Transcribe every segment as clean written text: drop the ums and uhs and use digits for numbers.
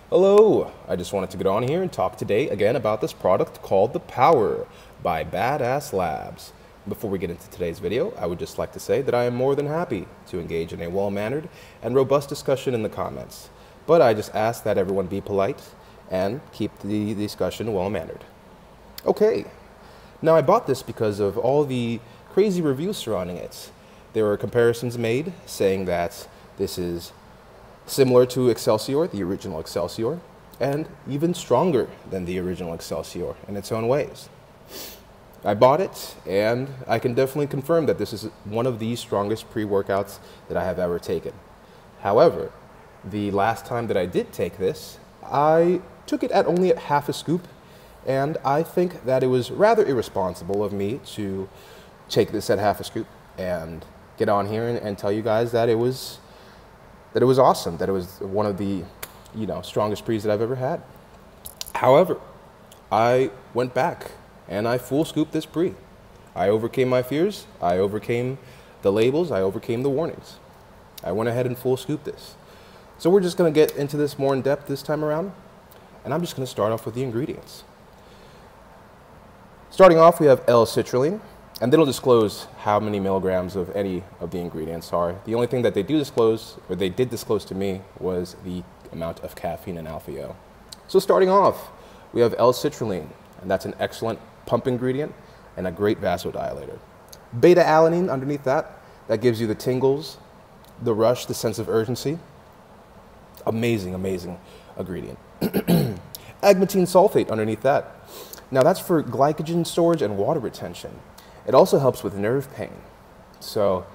Hello, I just wanted to get on here and talk today again about this product called The Power by Badass Labs. Before we get into today's video, I would just like to say that I am more than happy to engage in a well-mannered and robust discussion in the comments. But I just ask that everyone be polite and keep the discussion well-mannered. Okay, now I bought this because of all the crazy reviews surrounding it. There were comparisons made saying that this is similar to Excelsior, the original Excelsior, and even stronger than the original Excelsior in its own ways. I bought it, and I can definitely confirm that this is one of the strongest pre-workouts that I have ever taken. However, the last time that I did take this, I took it only at half a scoop, and I think that it was rather irresponsible of me to take this at half a scoop and get on here and tell you guys that it was awesome, that it was one of the strongest pre's that I've ever had. However, I went back and I full scooped this pre. I overcame my fears, I overcame the labels, I overcame the warnings. I went ahead and full scooped this. So we're just going to get into this more in depth this time around, and I'm just going to start off with the ingredients. Starting off, we have L-citrulline. And they don't disclose how many milligrams of any of the ingredients are. The only thing that they do disclose, or they did disclose to me, was the amount of caffeine and alpha-O. So starting off, we have L-citrulline, and that's an excellent pump ingredient and a great vasodilator. Beta-alanine underneath that gives you the tingles, the rush, the sense of urgency. Amazing, amazing ingredient. Agmatine sulfate underneath that. Now that's for glycogen storage and water retention. It also helps with nerve pain, so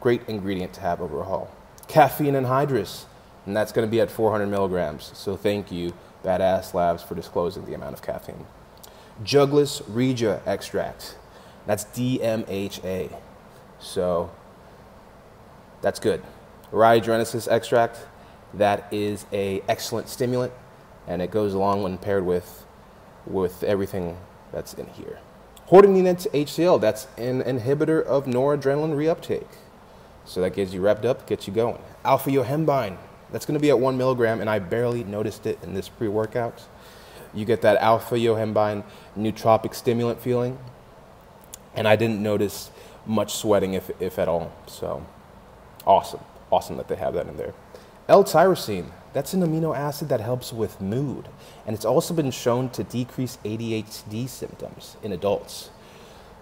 great ingredient to have overall. Caffeine anhydrous, and that's going to be at 400 milligrams, so thank you, Badass Labs, for disclosing the amount of caffeine. Juglus regia extract, that's DMHA, so that's good. Rhodiogenesis extract, that is an excellent stimulant, and it goes along when paired with everything that's in here. Hordenine HCl, that's an inhibitor of noradrenaline reuptake. So that gets you revved up, gets you going. Alpha-yohembine, that's going to be at 1 milligram, and I barely noticed it in this pre-workout. You get that alpha-yohembine nootropic stimulant feeling, and I didn't notice much sweating, if at all. So awesome, awesome that they have that in there. L-tyrosine, that's an amino acid that helps with mood, and it's also been shown to decrease ADHD symptoms in adults.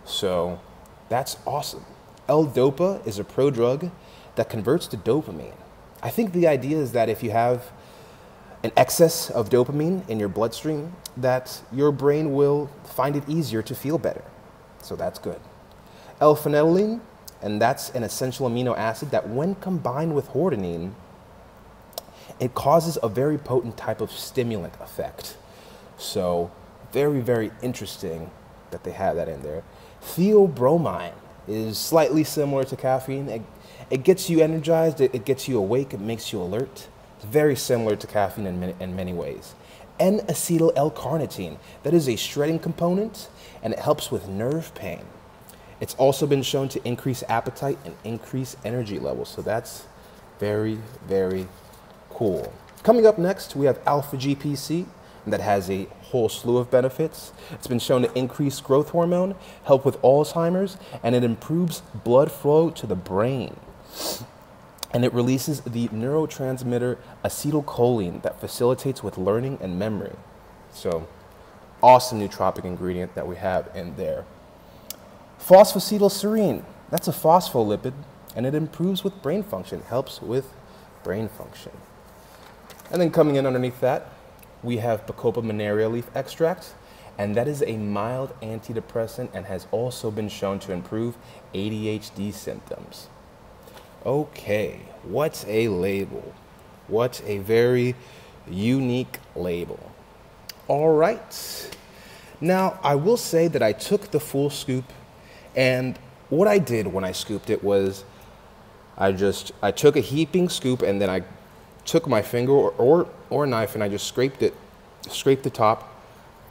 So that's awesome. L-dopa is a prodrug that converts to dopamine. I think the idea is that if you have an excess of dopamine in your bloodstream, that your brain will find it easier to feel better. So that's good. L-phenylalanine, and that's an essential amino acid that when combined with hordenine, it causes a very potent type of stimulant effect. So very, very interesting that they have that in there. Theobromine is slightly similar to caffeine. It gets you energized, it gets you awake, it makes you alert. It's very similar to caffeine in many ways. N-acetyl L-carnitine, that is a shredding component, and it helps with nerve pain. It's also been shown to increase appetite and increase energy levels. So that's very, very cool. Coming up next, we have alpha-GPC, that has a whole slew of benefits. It's been shown to increase growth hormone, help with Alzheimer's, and it improves blood flow to the brain. And it releases the neurotransmitter acetylcholine that facilitates with learning and memory. So, awesome nootropic ingredient that we have in there. Phosphatidylserine, that's a phospholipid, and it improves with brain function, helps with brain function. And then coming in underneath that, we have Bacopa monnieri leaf extract, and that is a mild antidepressant and has also been shown to improve ADHD symptoms. Okay, what a label. What a very unique label. All right. Now, I will say that I took the full scoop, and what I did when I scooped it was I took a heaping scoop, and then I took my finger or a knife and I just scraped the top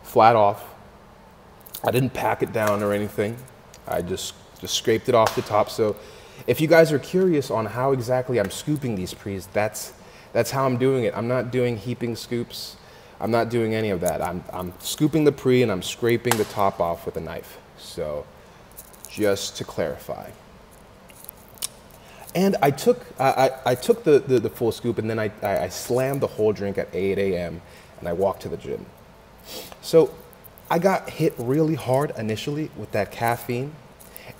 flat off. I didn't pack it down or anything. I just scraped it off the top. So if you guys are curious on how exactly I'm scooping these pre's, that's That's how I'm doing it. I'm not doing heaping scoops. I'm not doing any of that. I'm scooping the pre and I'm scraping the top off with a knife. So just to clarify. And I took the full scoop and then I slammed the whole drink at 8 a.m. and I walked to the gym. So I got hit really hard initially with that caffeine,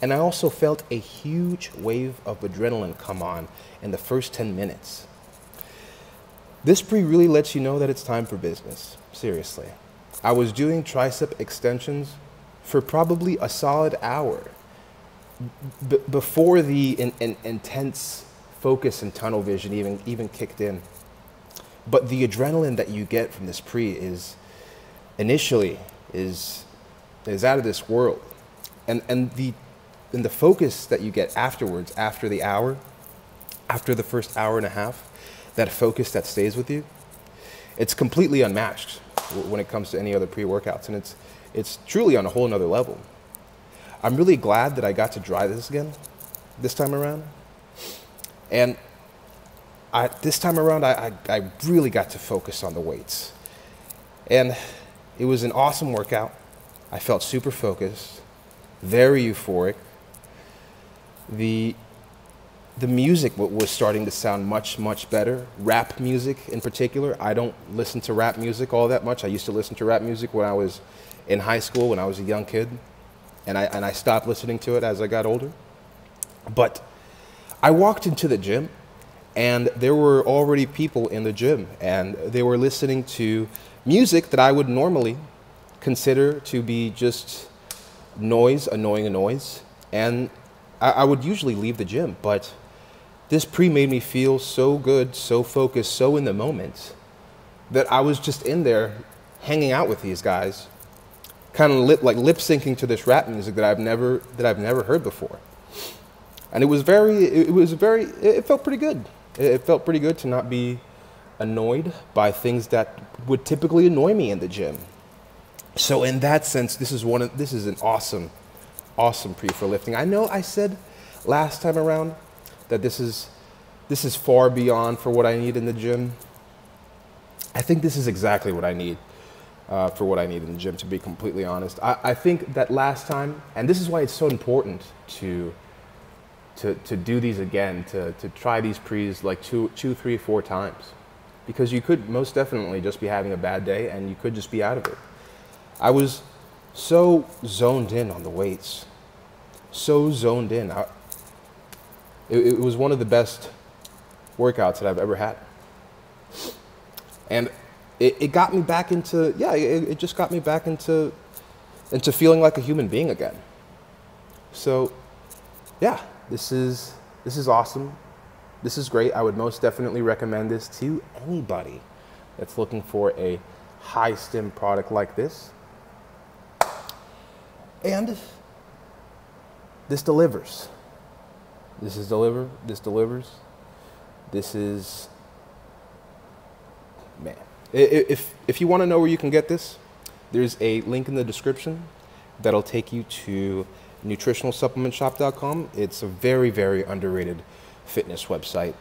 and I also felt a huge wave of adrenaline come on in the first 10 minutes. This pre really lets you know that it's time for business, seriously. I was doing tricep extensions for probably a solid hour before the intense focus and tunnel vision even kicked in. But the adrenaline that you get from this pre is initially is out of this world, and the focus that you get afterwards, after the first hour and a half, that focus that stays with you, it's completely unmatched when it comes to any other pre-workouts, and it's truly on a whole nother level. I'm really glad that I got to try this again this time around, and this time around I really got to focus on the weights, and it was an awesome workout. I felt super focused, very euphoric. The music was starting to sound much better. Rap music in particular. I don't listen to rap music all that much. I used to listen to rap music when I was in high school, when I was a young kid, and I stopped listening to it as I got older. But I walked into the gym, and there were already people in the gym, and they were listening to music that I would normally consider to be just noise, annoying noise, and I would usually leave the gym, but this pre made me feel so good, so focused, so in the moment, that I was just in there hanging out with these guys, kind of lip syncing to this rap music that I've never heard before. And it felt pretty good. It felt pretty good to not be annoyed by things that would typically annoy me in the gym. So in that sense, this is an awesome pre for lifting. I know I said last time around that this is far beyond for what I need in the gym. I think this is exactly what I need for what I need in the gym, to be completely honest. I think that last time, and this is why it's so important to do these again, to try these pre's like two, 3, 4 times, because you could most definitely just be having a bad day and you could just be out of it. I was so zoned in on the weights, so zoned in. It was one of the best workouts that I've ever had. And it got me back into, it just got me back into feeling like a human being again. So yeah, this is awesome. This is great. I would most definitely recommend this to anybody that's looking for a high stim product like this. And this delivers. This delivers. This is, man. If you want to know where you can get this, there's a link in the description that'll take you to nutritionalsupplementshop.com. It's a very, very underrated fitness website.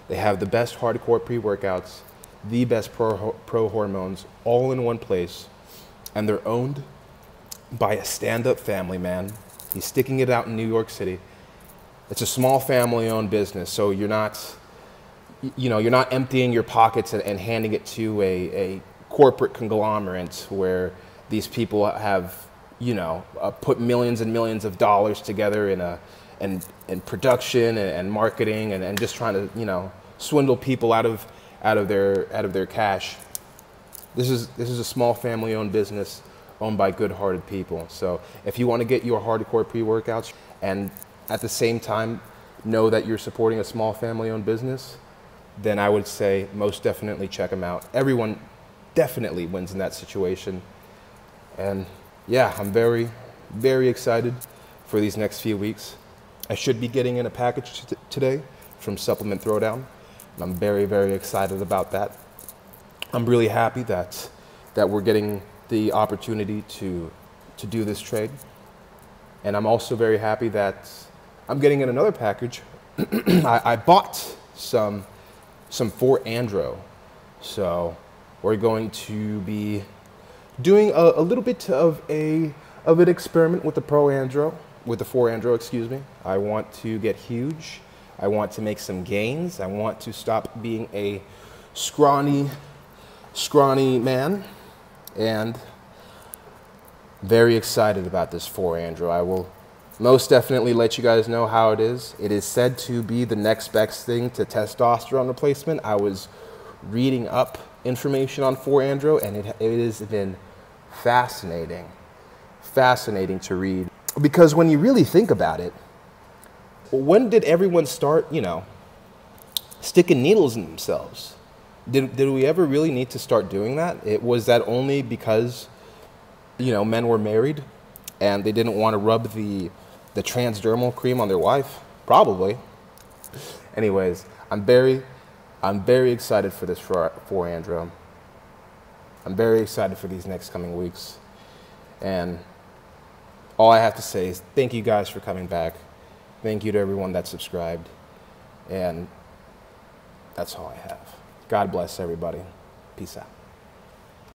They have the best hardcore pre-workouts, the best pro hormones, all in one place, and they're owned by a stand-up family man. He's sticking it out in New York City. It's a small family-owned business, so you're not emptying your pockets and handing it to a corporate conglomerate where these people have, put millions and millions of dollars together in production and marketing and just trying to, swindle people out of their cash. This is a small family-owned business owned by good-hearted people. So if you want to get your hardcore pre-workouts and at the same time know that you're supporting a small family-owned business, then I would say most definitely check them out. Everyone definitely wins in that situation. And yeah, I'm very, very excited for these next few weeks. I should be getting in a package today from Supplement Throwdown, and I'm very, very excited about that. I'm really happy that we're getting the opportunity to do this trade. And I'm also very happy that I'm getting in another package. I bought some some 4-andro. So we're going to be doing a little bit of an experiment with the 4-andro, excuse me. I want to get huge. I want to make some gains. I want to stop being a scrawny man, and very excited about this 4-andro. I will most definitely let you guys know how it is. It is said to be the next best thing to testosterone replacement. I was reading up information on 4-andro, and it has been fascinating to read. Because when you really think about it, when did everyone start, sticking needles in themselves? Did we ever really need to start doing that? Was that only because, men were married and they didn't want to rub the transdermal cream on their wife? Probably. Anyways, I'm very excited for this 4-andro. I'm very excited for these next coming weeks. And all I have to say is thank you guys for coming back. Thank you to everyone that subscribed. And that's all I have. God bless everybody. Peace out.